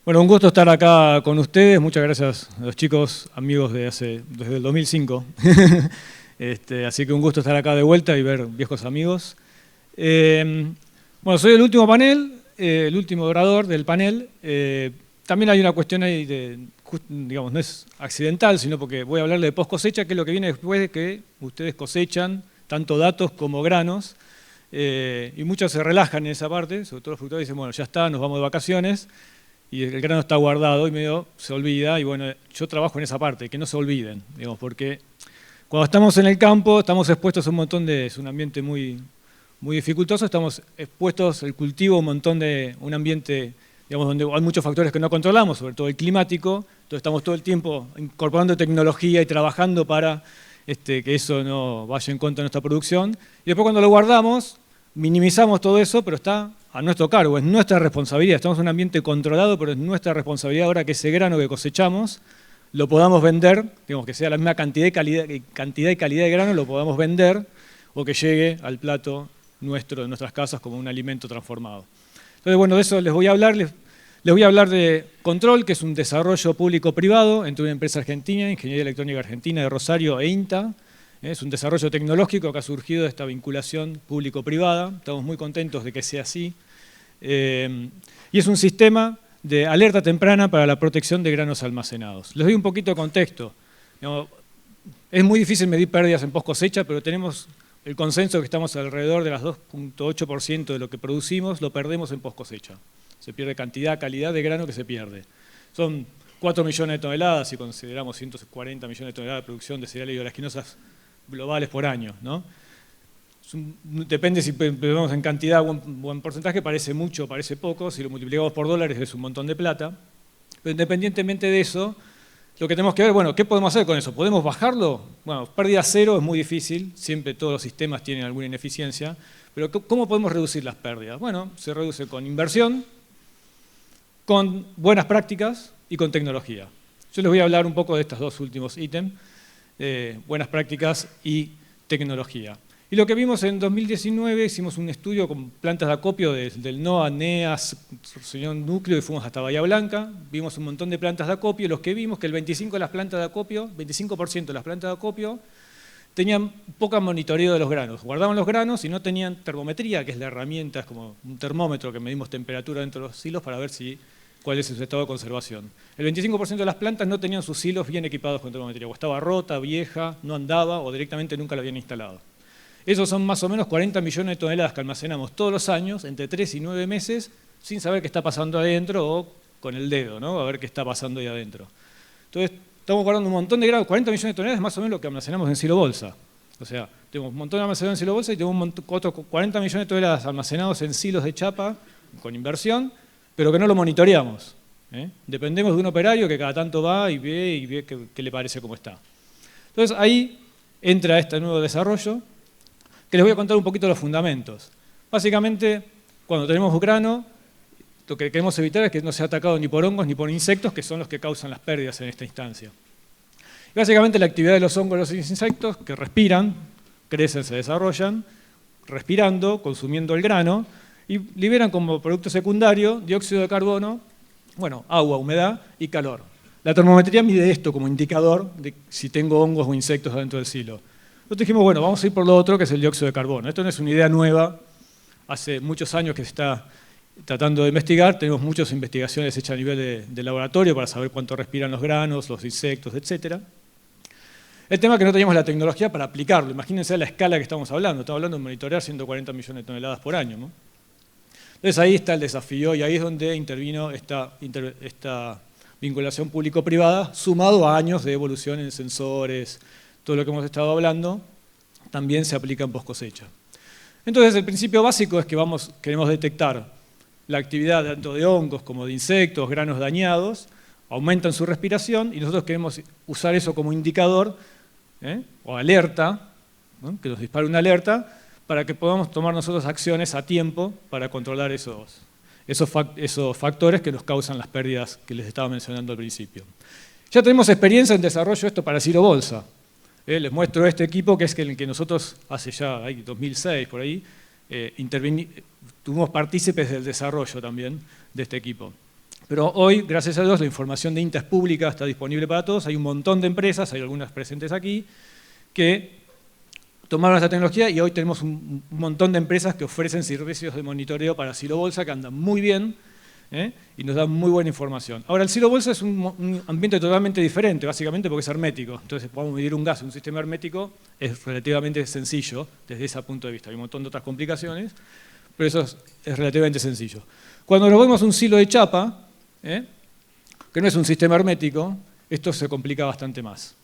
Bueno, un gusto estar acá con ustedes. Muchas gracias a los chicos, amigos desde el 2005. Así que un gusto estar acá de vuelta y ver viejos amigos. Bueno, soy el último panel, el último orador del panel. También hay una cuestión ahí digamos, no es accidental, sino porque voy a hablarle de post cosecha, que es lo que viene después de que ustedes cosechan tanto datos como granos. Y muchos se relajan en esa parte, sobre todo los productores dicen, bueno, ya está, nos vamos de vacaciones. Y el grano está guardado y medio se olvida, y bueno, yo trabajo en esa parte, que no se olviden, digamos, porque cuando estamos en el campo estamos expuestos a un montón es un ambiente muy dificultoso, estamos expuestos al cultivo, un ambiente, digamos, donde hay muchos factores que no controlamos, sobre todo el climático, entonces estamos todo el tiempo incorporando tecnología y trabajando para que eso no vaya en contra de nuestra producción, y después cuando lo guardamos, minimizamos todo eso, pero está a nuestro cargo, es nuestra responsabilidad. Estamos en un ambiente controlado, pero es nuestra responsabilidad ahora que ese grano que cosechamos lo podamos vender, digamos que sea la misma cantidad y calidad de grano, lo podamos vender o que llegue al plato nuestro, de nuestras casas, como un alimento transformado. Entonces, bueno, de eso les voy a hablar. Les voy a hablar de Control, que es un desarrollo público-privado entre una empresa argentina, Ingeniería Electrónica Argentina de Rosario e INTA. Es un desarrollo tecnológico que ha surgido de esta vinculación público-privada. Estamos muy contentos de que sea así. Y es un sistema de alerta temprana para la protección de granos almacenados. Les doy un poquito de contexto. Es muy difícil medir pérdidas en post cosecha, pero tenemos el consenso que estamos alrededor de las 2,8% de lo que producimos, lo perdemos en post cosecha. Se pierde cantidad, calidad de grano que se pierde. Son 4 millones de toneladas, si consideramos 140 millones de toneladas de producción de cereales y oleaginosas globales por año, ¿no? Depende si vemos en cantidad o en porcentaje, parece mucho o parece poco. Si lo multiplicamos por dólares es un montón de plata. Pero independientemente de eso, lo que tenemos que ver, bueno, ¿qué podemos hacer con eso? ¿Podemos bajarlo? Bueno, pérdida cero es muy difícil, siempre todos los sistemas tienen alguna ineficiencia, pero ¿cómo podemos reducir las pérdidas? Bueno, se reduce con inversión, con buenas prácticas y con tecnología. Yo les voy a hablar un poco de estos dos últimos ítems, buenas prácticas y tecnología. Y lo que vimos en 2019, hicimos un estudio con plantas de acopio del NOAA, NEAS, Señor Núcleo, y fuimos hasta Bahía Blanca. Vimos un montón de plantas de acopio. Los que vimos que el 25% de las plantas de acopio tenían poca monitoreo de los granos. Guardaban los granos y no tenían termometría, que es la herramienta, es como un termómetro que medimos temperatura dentro de los silos para ver cuál es su estado de conservación. El 25% de las plantas no tenían sus silos bien equipados con termometría, o estaba rota, vieja, no andaba, o directamente nunca la habían instalado. Esos son más o menos 40 millones de toneladas que almacenamos todos los años, entre 3 y 9 meses, sin saber qué está pasando adentro o con el dedo, ¿no? A ver qué está pasando ahí adentro. Entonces, estamos guardando un montón de granos, 40 millones de toneladas es más o menos lo que almacenamos en silo bolsa. O sea, tenemos un montón de almacenado en silo bolsa y tenemos otros 40 millones de toneladas almacenados en silos de chapa con inversión, pero que no lo monitoreamos. Dependemos de un operario que cada tanto va y ve qué le parece cómo está. Entonces, ahí entra este nuevo desarrollo, que les voy a contar un poquito los fundamentos. Básicamente, cuando tenemos grano, lo que queremos evitar es que no sea atacado ni por hongos ni por insectos, que son los que causan las pérdidas en esta instancia. Y básicamente la actividad de los hongos y los insectos, que respiran, crecen, se desarrollan, respirando, consumiendo el grano, y liberan como producto secundario dióxido de carbono, bueno, agua, humedad y calor. La termometría mide esto como indicador de si tengo hongos o insectos dentro del silo. Nosotros dijimos, bueno, vamos a ir por lo otro, que es el dióxido de carbono. Esto no es una idea nueva, hace muchos años que se está tratando de investigar, tenemos muchas investigaciones hechas a nivel de laboratorio para saber cuánto respiran los granos, los insectos, etc. El tema es que no teníamos la tecnología para aplicarlo. Imagínense la escala que estamos hablando de monitorear 140 millones de toneladas por año, ¿no? Entonces ahí está el desafío y ahí es donde intervino esta vinculación público-privada, sumado a años de evolución en sensores. Todo lo que hemos estado hablando también se aplica en post cosecha. Entonces, el principio básico es que queremos detectar la actividad tanto de hongos como de insectos, granos dañados, aumentan su respiración y nosotros queremos usar eso como indicador o alerta, ¿no? Que nos dispare una alerta para que podamos tomar nosotros acciones a tiempo para controlar esos factores que nos causan las pérdidas que les estaba mencionando al principio. Ya tenemos experiencia en desarrollo esto para silo bolsa. Les muestro este equipo que es el que nosotros hace ya 2006 por ahí tuvimos partícipes del desarrollo también de este equipo. Pero hoy, gracias a Dios, la información de INTA es pública, está disponible para todos. Hay un montón de empresas, hay algunas presentes aquí, que tomaron esta tecnología y hoy tenemos un montón de empresas que ofrecen servicios de monitoreo para silo bolsa que andan muy bien y nos dan muy buena información. Ahora, el silo bolsa es un ambiente totalmente diferente, básicamente porque es hermético. Entonces, podemos medir un gas en un sistema hermético, es relativamente sencillo desde ese punto de vista. Hay un montón de otras complicaciones, pero eso es relativamente sencillo. Cuando nos vemos un silo de chapa, que no es un sistema hermético, esto se complica bastante más.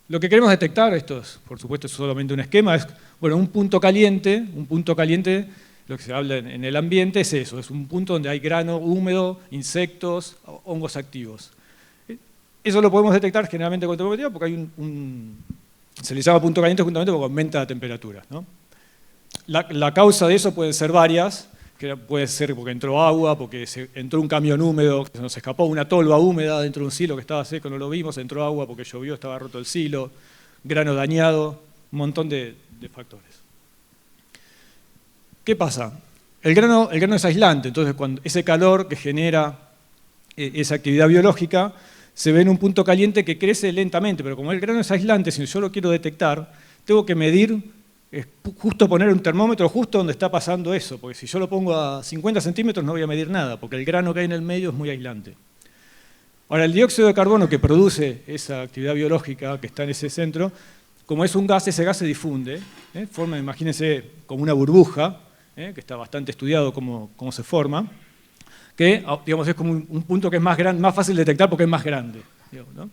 Lo que queremos detectar, esto es, por supuesto es solamente un esquema, es bueno, un punto caliente, lo que se habla en el ambiente es eso, es un punto donde hay grano húmedo, insectos, hongos activos. Eso lo podemos detectar generalmente con termometría porque hay se le llama punto caliente justamente porque aumenta la temperatura, ¿no? La causa de eso pueden ser varias, que puede ser porque entró agua, porque entró un camión húmedo, que se nos escapó una tolva húmeda dentro de un silo que estaba seco, no lo vimos, entró agua porque llovió, estaba roto el silo, grano dañado, un montón de factores. ¿Qué pasa? El grano es aislante, entonces cuando ese calor que genera esa actividad biológica se ve en un punto caliente que crece lentamente, pero como el grano es aislante, si yo lo quiero detectar, tengo que medir, justo poner un termómetro justo donde está pasando eso, porque si yo lo pongo a 50 centímetros no voy a medir nada, porque el grano que hay en el medio es muy aislante. Ahora, el dióxido de carbono que produce esa actividad biológica que está en ese centro, como es un gas, ese gas se difunde, forma, imagínense, como una burbuja, que está bastante estudiado cómo se forma, que digamos, es como un punto que es más fácil de detectar porque es más grande. Digamos, ¿no?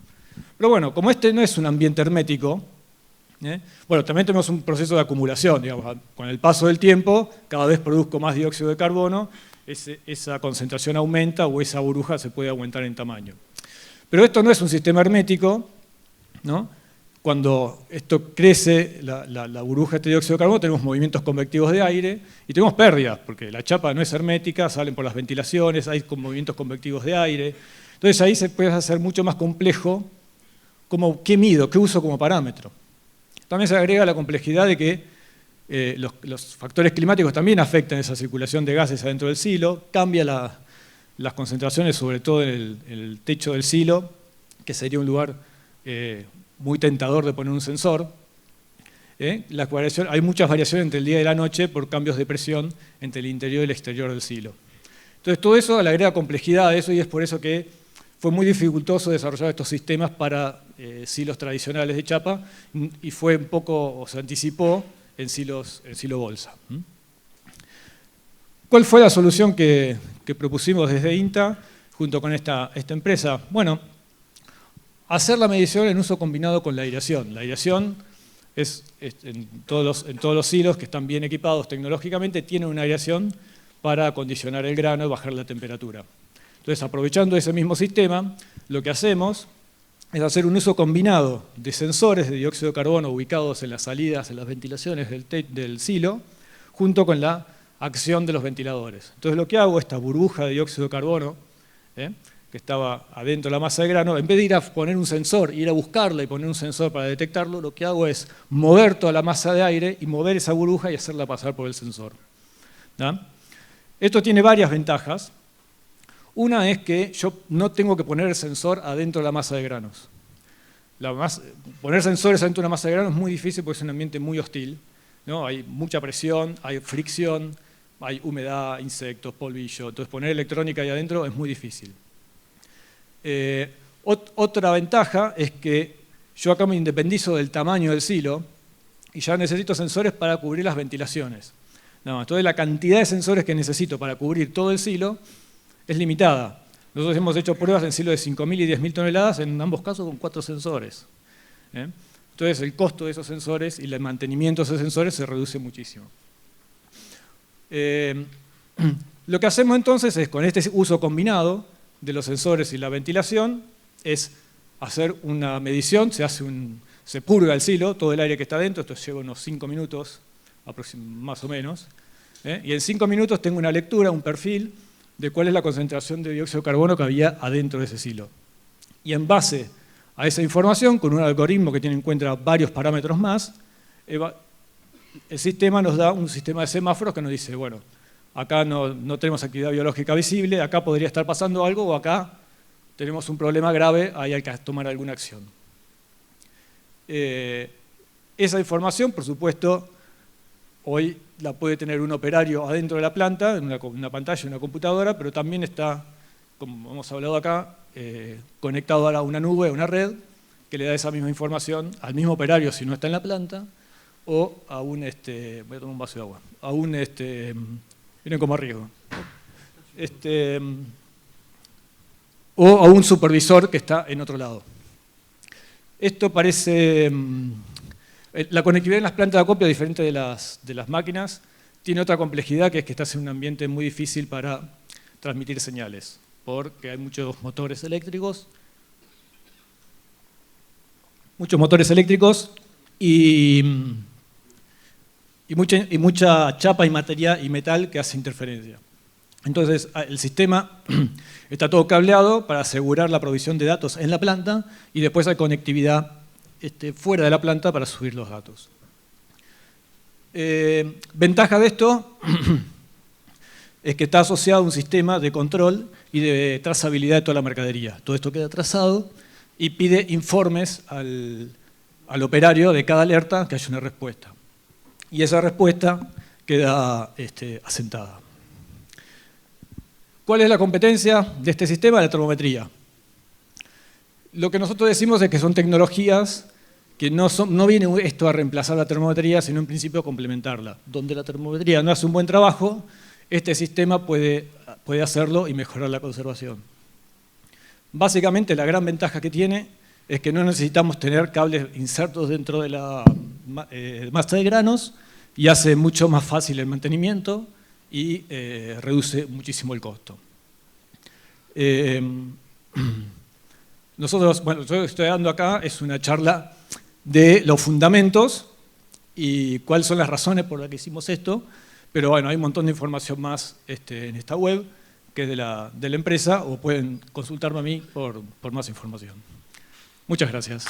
Pero bueno, como este no es un ambiente hermético, bueno, también tenemos un proceso de acumulación, digamos, con el paso del tiempo, cada vez produzco más dióxido de carbono, esa concentración aumenta o esa burbuja se puede aumentar en tamaño. Pero esto no es un sistema hermético, ¿no? Cuando esto crece, la burbuja de dióxido de carbono, tenemos movimientos convectivos de aire y tenemos pérdidas, porque la chapa no es hermética, salen por las ventilaciones, hay movimientos convectivos de aire. Entonces ahí se puede hacer mucho más complejo qué mido, qué uso como parámetro. También se agrega la complejidad de que los factores climáticos también afectan esa circulación de gases adentro del silo, cambia las concentraciones, sobre todo en el techo del silo, que sería un lugar muy tentador de poner un sensor. Hay muchas variaciones entre el día y la noche por cambios de presión entre el interior y el exterior del silo. Entonces todo eso le agrega complejidad a eso y es por eso que fue muy dificultoso desarrollar estos sistemas para silos tradicionales de chapa y fue un poco, o se anticipó en silo bolsa. ¿Cuál fue la solución que propusimos desde INTA junto con esta empresa? Bueno, hacer la medición en uso combinado con la aireación. La aireación es en todos los silos que están bien equipados tecnológicamente, tienen una aireación para acondicionar el grano y bajar la temperatura. Entonces, aprovechando ese mismo sistema, lo que hacemos es hacer un uso combinado de sensores de dióxido de carbono ubicados en las salidas, en las ventilaciones del silo, junto con la acción de los ventiladores. Entonces, lo que hago, esta burbuja de dióxido de carbono, que estaba adentro de la masa de grano, en vez de ir a poner un sensor, ir a buscarla y poner un sensor para detectarlo, lo que hago es mover toda la masa de aire y mover esa burbuja y hacerla pasar por el sensor. ¿No? Esto tiene varias ventajas. Una es que yo no tengo que poner el sensor adentro de la masa de granos. Poner sensores adentro de una masa de granos es muy difícil porque es un ambiente muy hostil, ¿no? Hay mucha presión, hay fricción, hay humedad, insectos, polvillo. Entonces poner electrónica ahí adentro es muy difícil. Otra ventaja es que yo acá me independizo del tamaño del silo y ya necesito sensores para cubrir las ventilaciones. No, entonces la cantidad de sensores que necesito para cubrir todo el silo es limitada. Nosotros hemos hecho pruebas en silos de 5.000 y 10.000 toneladas, en ambos casos con 4 sensores. Entonces el costo de esos sensores y el mantenimiento de esos sensores se reduce muchísimo. Lo que hacemos entonces es, con este uso combinado de los sensores y la ventilación, es hacer una medición, se purga el silo, todo el aire que está dentro, esto lleva unos 5 minutos más o menos, y en 5 minutos tengo una lectura, un perfil, de cuál es la concentración de dióxido de carbono que había adentro de ese silo. Y en base a esa información, con un algoritmo que tiene en cuenta varios parámetros más, el sistema nos da un sistema de semáforos que nos dice, bueno, acá no tenemos actividad biológica visible, acá podría estar pasando algo o acá tenemos un problema grave, ahí hay que tomar alguna acción. Esa información, por supuesto, hoy la puede tener un operario adentro de la planta, en una pantalla, en una computadora, pero también está, como hemos hablado acá, conectado a una nube, a una red, que le da esa misma información al mismo operario si no está en la planta, o a un, voy a tomar un vaso de agua, a un, miren cómo arriesgo, o a un supervisor que está en otro lado. Esto parece, la conectividad en las plantas de acopio, diferente de las máquinas, tiene otra complejidad, que es que estás en un ambiente muy difícil para transmitir señales, porque hay muchos motores eléctricos y mucha chapa y materia y metal que hace interferencia. Entonces, el sistema está todo cableado para asegurar la provisión de datos en la planta y después hay conectividad fuera de la planta para subir los datos. Ventaja de esto es que está asociado a un sistema de control y de trazabilidad de toda la mercadería. Todo esto queda trazado y pide informes al operario de cada alerta que haya una respuesta. Y esa respuesta queda asentada. ¿Cuál es la competencia de este sistema? La termometría. Lo que nosotros decimos es que son tecnologías que no viene esto a reemplazar la termometría, sino en principio a complementarla. Donde la termometría no hace un buen trabajo, este sistema puede hacerlo y mejorar la conservación. Básicamente la gran ventaja que tiene es que no necesitamos tener cables insertos dentro de la masa de granos y hace mucho más fácil el mantenimiento y reduce muchísimo el costo. Nosotros, bueno, yo estoy dando acá, es una charla de los fundamentos y cuáles son las razones por las que hicimos esto, pero bueno, hay un montón de información más en esta web, que es de la empresa, o pueden consultarme a mí por más información. Muchas gracias.